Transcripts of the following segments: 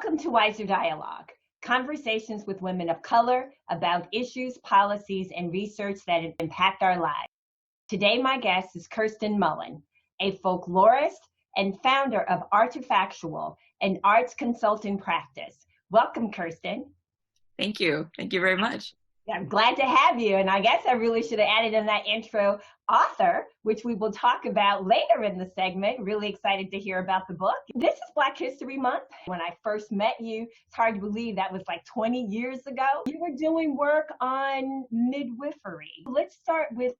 Welcome to Wiser Dialogue, conversations with women of color about issues, policies, and research that impact our lives. Today, my guest is Kirsten Mullen, a folklorist and founder of Artefactual, an arts consulting practice. Welcome, Kirsten. Thank you. Thank you very much. I'm glad to have you. And I guess I really should have added in that intro author, which we will talk about later in the segment. Really excited to hear about the book. This is Black History Month. When I first met you, it's hard to believe that was like 20 years ago. You were doing work on midwifery. Let's start with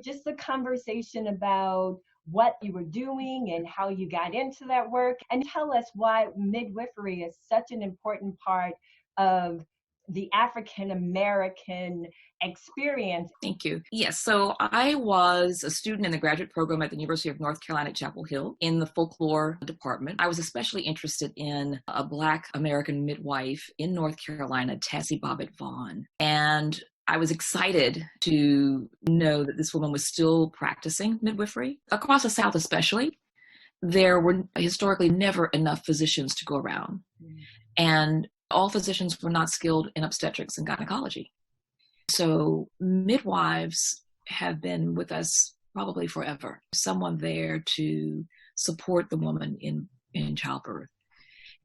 just the conversation about what you were doing and how you got into that work, and tell us why midwifery is such an important part of the African American experience. Thank you. Yes, so I was a student in the graduate program at the University of North Carolina at Chapel Hill in the folklore department. I was especially interested in a Black American midwife in North Carolina, Tassie Bobbitt Vaughn. And I was excited to know that this woman was still practicing midwifery. Across the South especially, there were historically never enough physicians to go around. And all physicians were not skilled in obstetrics and gynecology. So midwives have been with us probably forever. Someone there to support the woman in childbirth.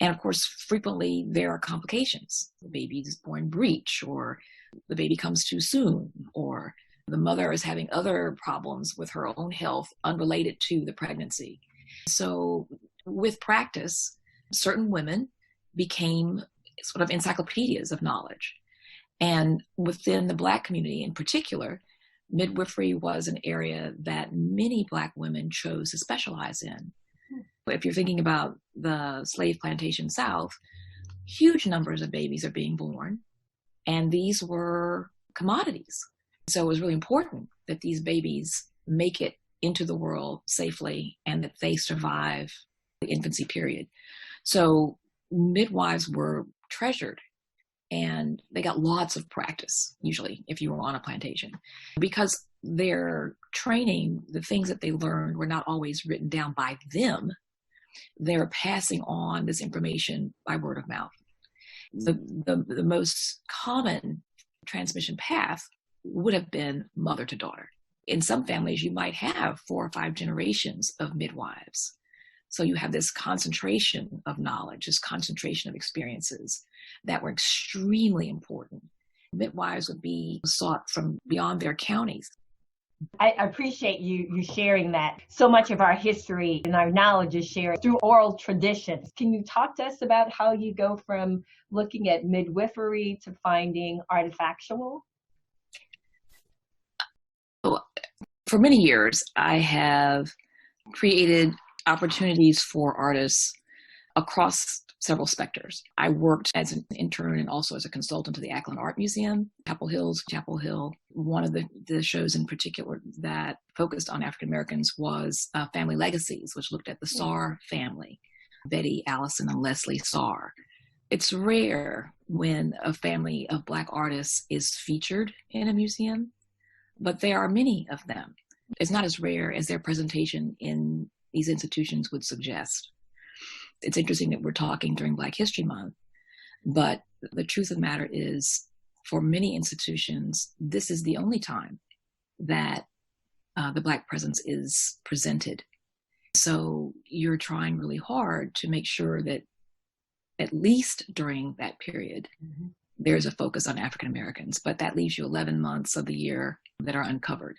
And of course, frequently there are complications. The baby is born breech, or the baby comes too soon, or the mother is having other problems with her own health unrelated to the pregnancy. So with practice, certain women became sort of encyclopedias of knowledge. And within the Black community in particular, midwifery was an area that many Black women chose to specialize in. If you're thinking about the slave plantation South, huge numbers of babies are being born, and these were commodities. So it was really important that these babies make it into the world safely and that they survive the infancy period. So midwives were treasured, and they got lots of practice, usually, if you were on a plantation. Because their training, the things that they learned were not always written down by them. They're passing on this information by word of mouth. The most common transmission path would have been mother to daughter. In some families, you might have 4 or 5 generations of midwives. So you have this concentration of knowledge, this concentration of experiences that were extremely important. Midwives would be sought from beyond their counties. I appreciate you sharing that. So much of our history and our knowledge is shared through oral traditions. Can you talk to us about how you go from looking at midwifery to finding artefactual? For many years, I have created opportunities for artists across several specters. I worked as an intern and also as a consultant to the Ackland Art Museum, Chapel Hill. One of the shows in particular that focused on African Americans was Family Legacies, which looked at the Sarr family, Betty, Allison, and Leslie Sarr. It's rare when a family of Black artists is featured in a museum, but there are many of them. It's not as rare as their presentation in these institutions would suggest. It's interesting that we're talking during Black History Month, but the truth of the matter is, for many institutions, this is the only time that the Black presence is presented. So you're trying really hard to make sure that at least during that period, there's a focus on African Americans, but that leaves you 11 months of the year that are uncovered.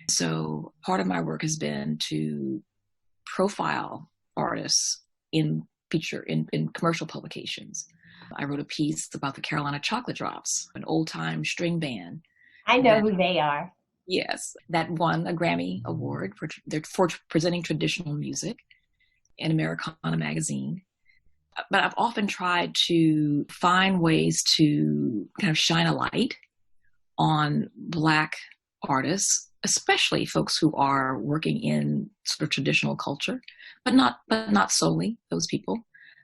So part of my work has been to profile artists in commercial publications. I wrote a piece about the Carolina Chocolate Drops, an old-time string band. I know who they are. Yes, that won a Grammy Award for presenting traditional music in Americana magazine. But I've often tried to find ways to kind of shine a light on Black artists, especially folks who are working in sort of traditional culture, but not solely those people.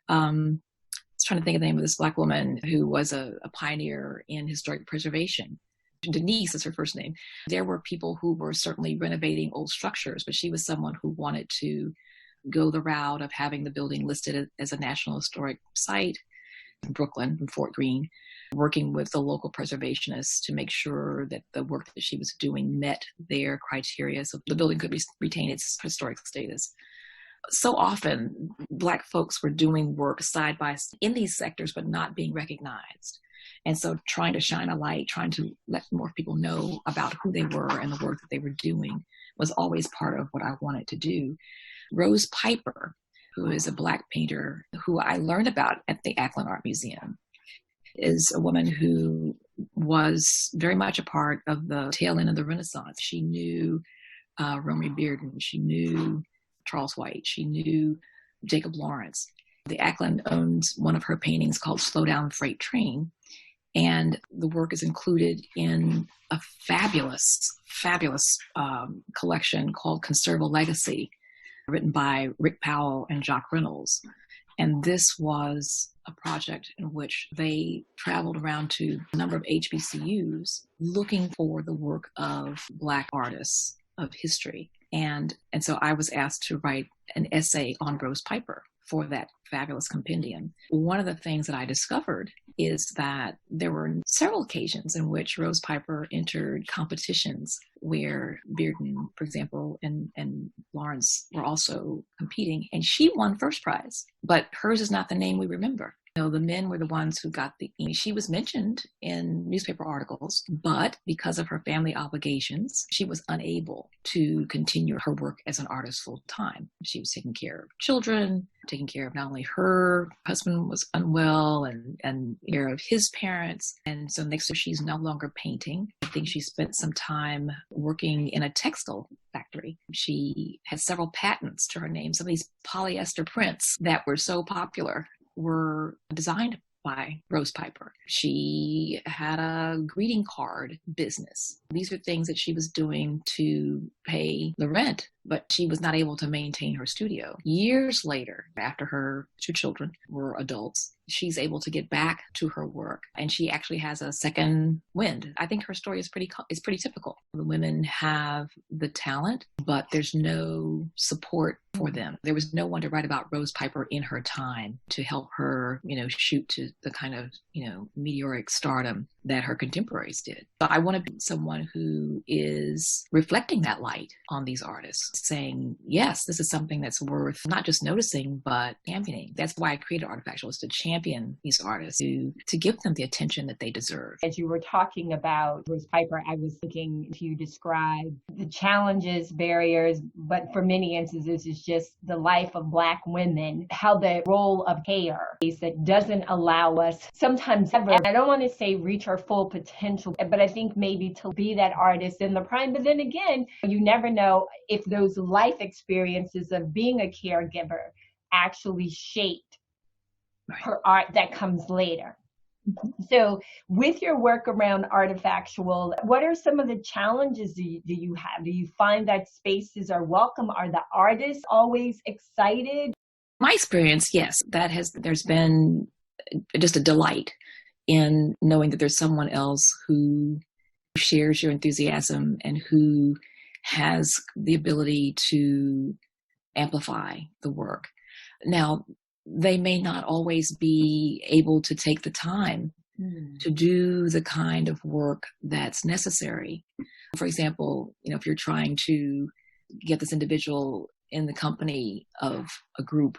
I was trying to think of the name of this Black woman who was a pioneer in historic preservation. Denise is her first name. There were people who were certainly renovating old structures, but she was someone who wanted to go the route of having the building listed as a National Historic Site. in Brooklyn, in Fort Greene, working with the local preservationists to make sure that the work that she was doing met their criteria so the building could retain its historic status. So often, Black folks were doing work side by side in these sectors, but not being recognized. And so trying to shine a light, trying to let more people know about who they were and the work that they were doing was always part of what I wanted to do. Rose Piper, who is a Black painter who I learned about at the Ackland Art Museum, is a woman who was very much a part of the tail end of the Renaissance. She knew Romeo Bearden. She knew Charles White. She knew Jacob Lawrence. The Ackland owns one of her paintings called Slow Down Freight Train. And the work is included in a fabulous collection called Conserve a Legacy, written by Rick Powell and Jock Reynolds. And this was a project in which they traveled around to a number of HBCUs looking for the work of Black artists of history. And so I was asked to write an essay on Rose Piper for that fabulous compendium. One of the things that I discovered is that there were several occasions in which Rose Piper entered competitions where Bearden, for example, and Lawrence were also competing, and she won first prize. But hers is not the name we remember. The men were the ones who got she was mentioned in newspaper articles, but because of her family obligations, she was unable to continue her work as an artist full time. She was taking care of children, taking care of not only her husband was unwell and care of his parents. And so next year she's no longer painting. I think she spent some time working in a textile factory. She had several patents to her name. Some of these polyester prints that were so popular were designed by Rose Piper. She had a greeting card business. These are things that she was doing to pay the rent, but she was not able to maintain her studio. Years later, after her two children were adults, she's able to get back to her work, and she actually has a second wind. I think her story is pretty typical. The women have the talent, but there's no support for them. There was no one to write about Rose Piper in her time to help her, shoot to the kind of, meteoric stardom that her contemporaries did. But I want to be someone who is reflecting that light on these artists, saying, yes, this is something that's worth not just noticing, but championing. That's why I created Artefactual, is to champion these artists, to give them the attention that they deserve. As you were talking about Rose Piper, I was thinking you describe the challenges, barriers, but for many instances, it's just the life of Black women, how the role of care is that doesn't allow us sometimes ever, I don't want to say reach our full potential, but I think maybe to be that artist in the prime. But then again, you never know if those life experiences of being a caregiver actually shaped her art that comes later. So with your work around Artefactual, what are some of the challenges do you have? Do you find that spaces are welcome? Are the artists always excited? My experience, yes, there's been just a delight in knowing that there's someone else who shares your enthusiasm and who has the ability to amplify the work. Now, they may not always be able to take the time to do the kind of work that's necessary. For example, if you're trying to get this individual in the company of a group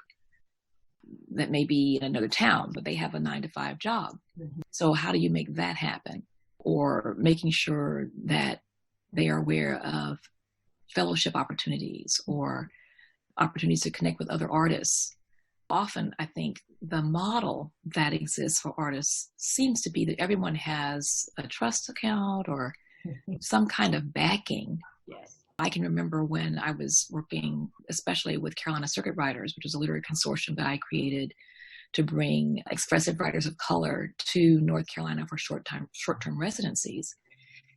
that may be in another town, but they have a 9-to-5 job. So how do you make that happen? Or making sure that they are aware of fellowship opportunities or opportunities to connect with other artists. Often, I think the model that exists for artists seems to be that everyone has a trust account or some kind of backing. Yes. I can remember when I was working, especially with Carolina Circuit Writers, which was a literary consortium that I created to bring expressive writers of color to North Carolina for short-term residencies.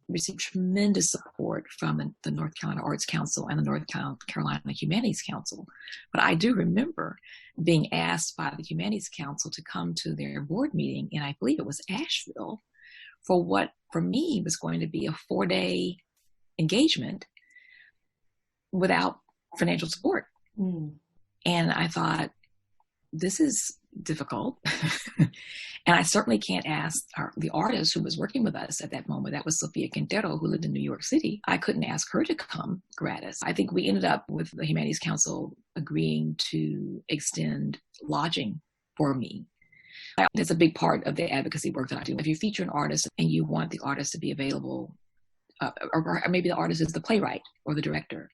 We received tremendous support from the North Carolina Arts Council and the North Carolina Humanities Council. But I do remember being asked by the Humanities Council to come to their board meeting, and I believe it was Asheville, for what for me was going to be a 4-day engagement without financial support. And I thought, this is difficult. And I certainly can't ask the artist who was working with us at that moment. That was Sofia Quintero, who lived in New York City. I couldn't ask her to come gratis. I think we ended up with the Humanities Council agreeing to extend lodging for me. That's a big part of the advocacy work that I do. If you feature an artist and you want the artist to be available, or maybe the artist is the playwright or the director,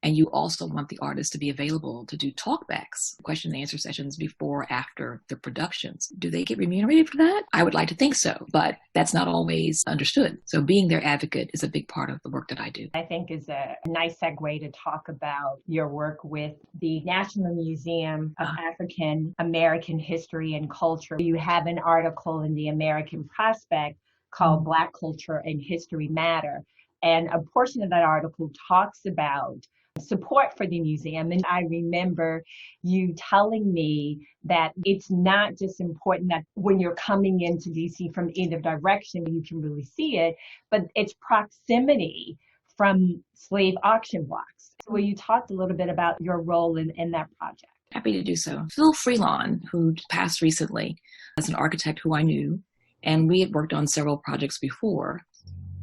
and you also want the artist to be available to do talkbacks, question and answer sessions before, after the productions. Do they get remunerated for that? I would like to think so, but that's not always understood. So being their advocate is a big part of the work that I do. I think is a nice segue to talk about your work with the National Museum of African American History and Culture. You have an article in the American Prospect called Black Culture and History Matter. And a portion of that article talks about support for the museum. And I remember you telling me that it's not just important that when you're coming into DC from either direction, you can really see it, but it's proximity from slave auction blocks. So you talked a little bit about your role in that project. Happy to do so. Phil Freelon, who passed recently, is an architect who I knew, and we had worked on several projects before.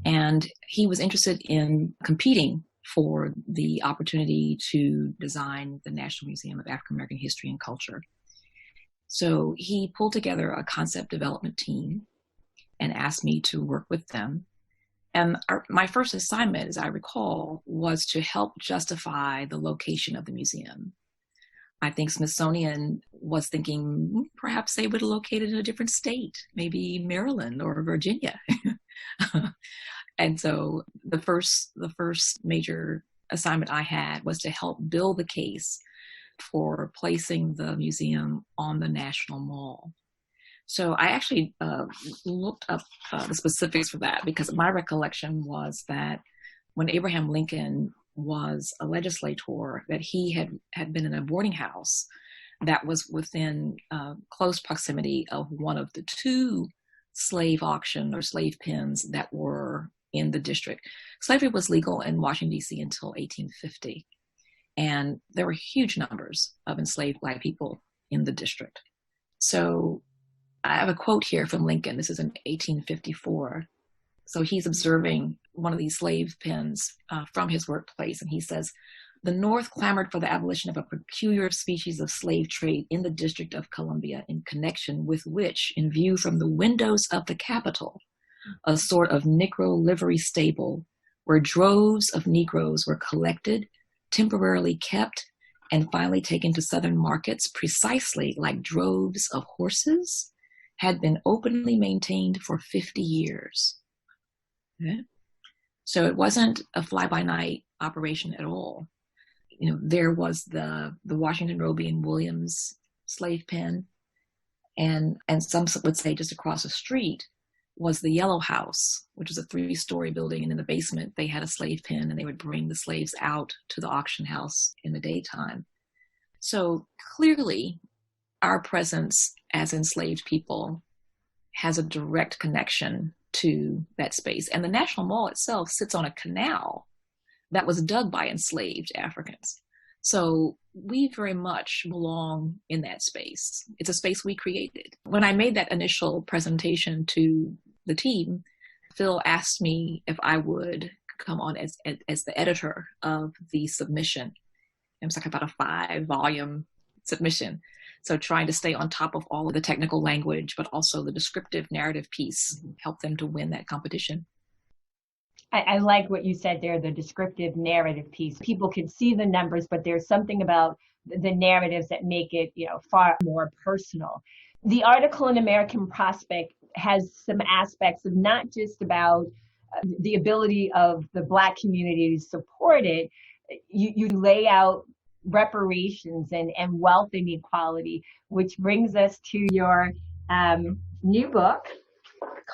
And he was interested in competing for the opportunity to design the National Museum of African American History and Culture. So he pulled together a concept development team and asked me to work with them. And my first assignment, as I recall, was to help justify the location of the museum. I think Smithsonian was thinking perhaps they would locate it in a different state, maybe Maryland or Virginia. And so the first major assignment I had was to help build the case for placing the museum on the National Mall. So I actually looked up the specifics for that, because my recollection was that when Abraham Lincoln was a legislator, that he had been in a boarding house that was within close proximity of one of the two slave auction or slave pens that were in the district. Slavery was legal in Washington, D.C. until 1850. And there were huge numbers of enslaved Black people in the district. So I have a quote here from Lincoln. This is in 1854. So he's observing one of these slave pens from his workplace. And he says, "The North clamored for the abolition of a peculiar species of slave trade in the District of Columbia, in connection with which, in view from the windows of the Capitol, a sort of Negro livery stable, where droves of Negroes were collected, temporarily kept, and finally taken to Southern markets precisely like droves of horses, had been openly maintained for 50 years. Okay? So it wasn't a fly-by-night operation at all. You know, there was the Washington, Roby, and Williams slave pen, and some would say just across the street was the Yellow House, which was a 3-story building, and in the basement they had a slave pen, and they would bring the slaves out to the auction house in the daytime. So clearly, our presence as enslaved people has a direct connection to that space. And the National Mall itself sits on a canal that was dug by enslaved Africans. So we very much belong in that space. It's a space we created. When I made that initial presentation to the team, Phil asked me if I would come on as the editor of the submission. It was like about a 5-volume submission. So trying to stay on top of all of the technical language, but also the descriptive narrative piece, help them to win that competition. I like what you said there, the descriptive narrative piece. People can see the numbers, but there's something about the narratives that make it, far more personal. The article in American Prospect has some aspects of not just about the ability of the Black community to support it. You lay out reparations and wealth inequality, which brings us to your new book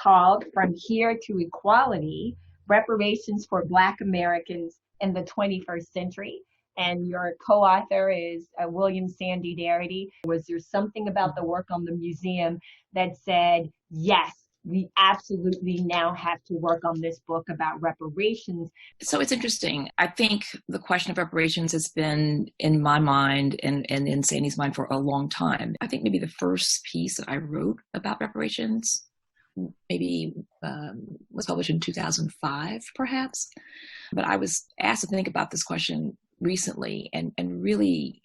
called From Here to Equality, Reparations for Black Americans in the 21st Century. And your co-author is William Sandy Darity. Was there something about the work on the museum that said, yes, we absolutely now have to work on this book about reparations. So it's interesting. I think the question of reparations has been in my mind and in Sandy's mind for a long time. I think maybe the first piece that I wrote about reparations maybe was published in 2005, perhaps. But I was asked to think about this question recently and really,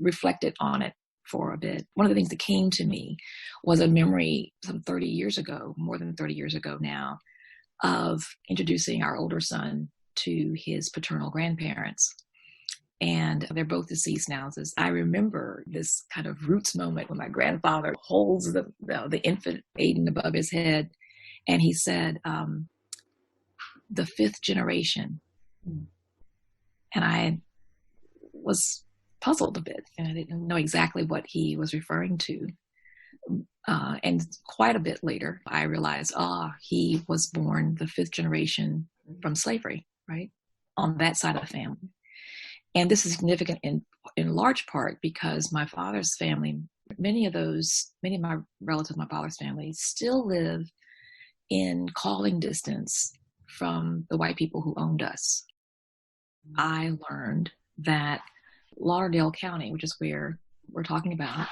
reflected on it for a bit. One of the things that came to me was a memory some 30 years ago, more than 30 years ago now, of introducing our older son to his paternal grandparents. And they're both deceased now. So I remember this kind of roots moment when my grandfather holds the infant Aiden above his head. And he said, the fifth generation. And I was puzzled a bit, and I didn't know exactly what he was referring to. And quite a bit later, I realized, he was born the fifth generation from slavery, right? On that side of the family. And this is significant in large part because my father's family, many of my relatives, my father's family, still live in calling distance from the white people who owned us. I learned that Lauderdale County, which is where we're talking about,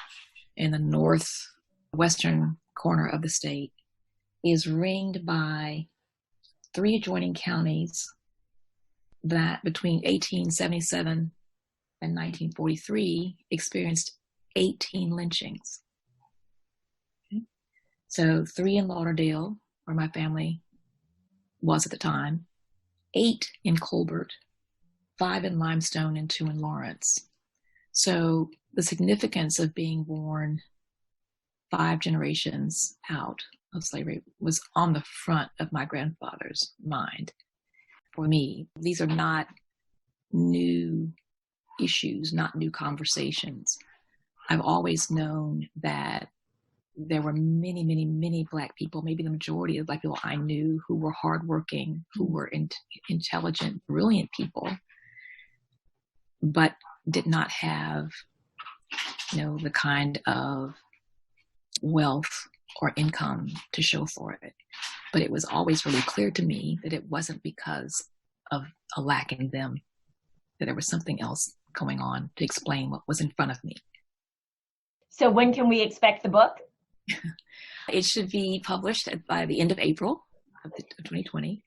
in the northwestern corner of the state, is ringed by 3 adjoining counties that between 1877 and 1943 experienced 18 lynchings. Okay. So 3 in Lauderdale, where my family was at the time, 8 in Colbert, 5 in Limestone, and 2 in Lawrence. So the significance of being born 5 generations out of slavery was on the front of my grandfather's mind. For me, these are not new issues, not new conversations. I've always known that there were many, many, many Black people, maybe the majority of Black people I knew, who were hardworking, who were intelligent, brilliant people, but did not have, the kind of wealth or income to show for it. But it was always really clear to me that it wasn't because of a lack in them, that there was something else going on to explain what was in front of me. So when can we expect the book? It should be published by the end of April of 2020.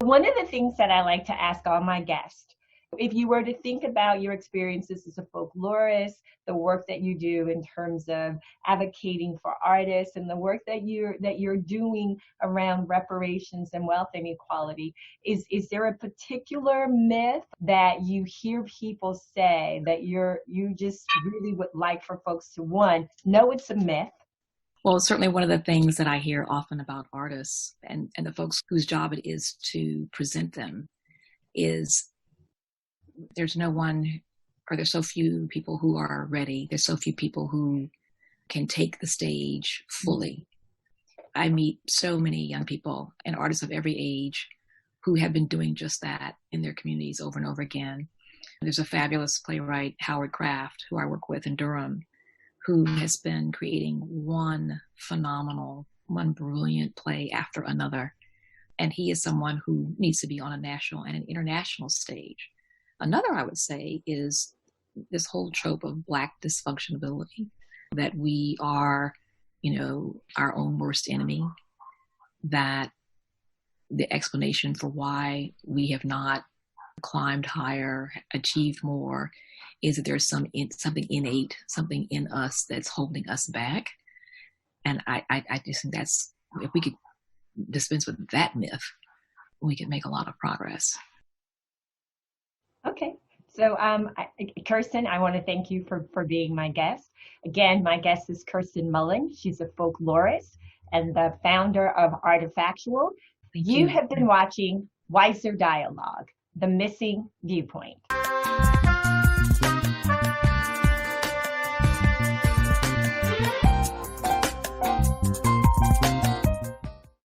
One of the things that I like to ask all my guests, if you were to think about your experiences as a folklorist, the work that you do in terms of advocating for artists, and the work that you're doing around reparations and wealth inequality, is there a particular myth that you hear people say that you just really would like for folks to, one, know it's a myth? Well, certainly one of the things that I hear often about artists and the folks whose job it is to present them is there's no one, or there's so few people who are ready. There's so few people who can take the stage fully. I meet so many young people and artists of every age who have been doing just that in their communities over and over again. There's a fabulous playwright, Howard Kraft, who I work with in Durham, who has been creating one brilliant play after another. And he is someone who needs to be on a national and an international stage. Another, I would say, is this whole trope of Black dysfunctionability, that we are, our own worst enemy, that the explanation for why we have not climbed higher, achieved more, is that there's something innate, something in us that's holding us back. And I just think that's, if we could dispense with that myth, we could make a lot of progress. Okay. So, Kirsten, I want to thank you for being my guest. Again, my guest is Kirsten Mullen. She's a folklorist and the founder of Artefactual. You have been watching Weiser Dialogue, The Missing Viewpoint.